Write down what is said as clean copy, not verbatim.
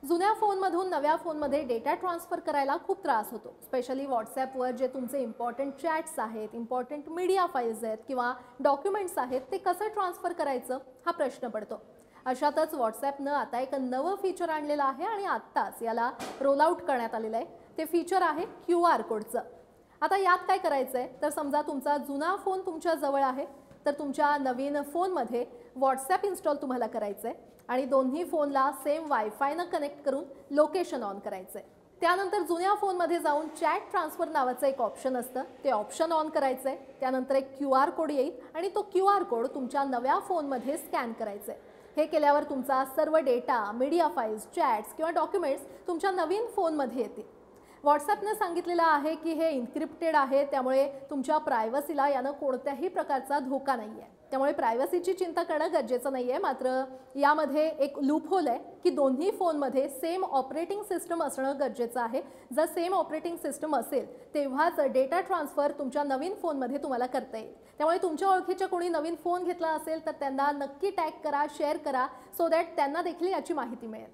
जुन्या फोनमधून नव्या फोनमध्ये डेटा ट्रान्सफर करायला खूप त्रास होतो. स्पेशली व्हॉट्सॲपवर जे तुमचे इम्पॉर्टंट चॅट्स आहेत, इम्पॉर्टंट मीडिया फाईल्स आहेत किंवा डॉक्युमेंट्स आहेत, ते कसं ट्रान्सफर करायचं हा प्रश्न पडतो. अशातच व्हॉट्सॲपनं आता एक नवं फीचर आणलेलं आहे आणि आत्ताच याला रोल आउट करण्यात आलेलं आहे. ते फीचर आहे QR कोडचं. आता यात काय करायचं आहे, तर समजा तुमचा जुना फोन तुमच्या जवळ आहे, तर तुमच्या नवीन फोनमध्ये व्हॉट्सॲप इन्स्टॉल तुम्हाला करायचं आहे आणि दोन्ही फोनला सेम वायफायनं कनेक्ट करून लोकेशन ऑन करायचं आहे. त्यानंतर जुन्या फोनमध्ये जाऊन चॅट ट्रान्सफर नावाचं एक ऑप्शन असतं, ते ऑप्शन ऑन करायचं आहे. त्यानंतर एक QR कोड येईल आणि तो QR कोड तुमच्या नव्या फोनमध्ये स्कॅन करायचं आहे. हे केल्यावर तुमचा सर्व डेटा, मीडिया फाईल्स, चॅट्स किंवा डॉक्युमेंट्स तुमच्या नवीन फोनमध्ये येतील. व्हॉट्सॲपनं सांगितलेलं आहे की हे इन्क्रिप्टेड आहे, त्यामुळे तुमच्या प्रायव्हसीला यानं कोणत्याही प्रकारचा धोका नाही आहे. त्यामुळे प्रायव्हसीची चिंता करणं गरजेचं नाही आहे. मात्र यामध्ये एक लूपहोल आहे की दोन्ही फोनमध्ये सेम ऑपरेटिंग सिस्टम असणं गरजेचं आहे. जर सेम ऑपरेटिंग सिस्टम असेल तेव्हाच डेटा ट्रान्सफर तुमच्या नवीन फोनमध्ये तुम्हाला करता येईल. त्यामुळे तुमच्या ओळखीच्या कोणी नवीन फोन घेतला असेल तर त्यांना नक्की टॅग करा, शेअर करा, सो दॅट त्यांना देखील याची माहिती मिळेल.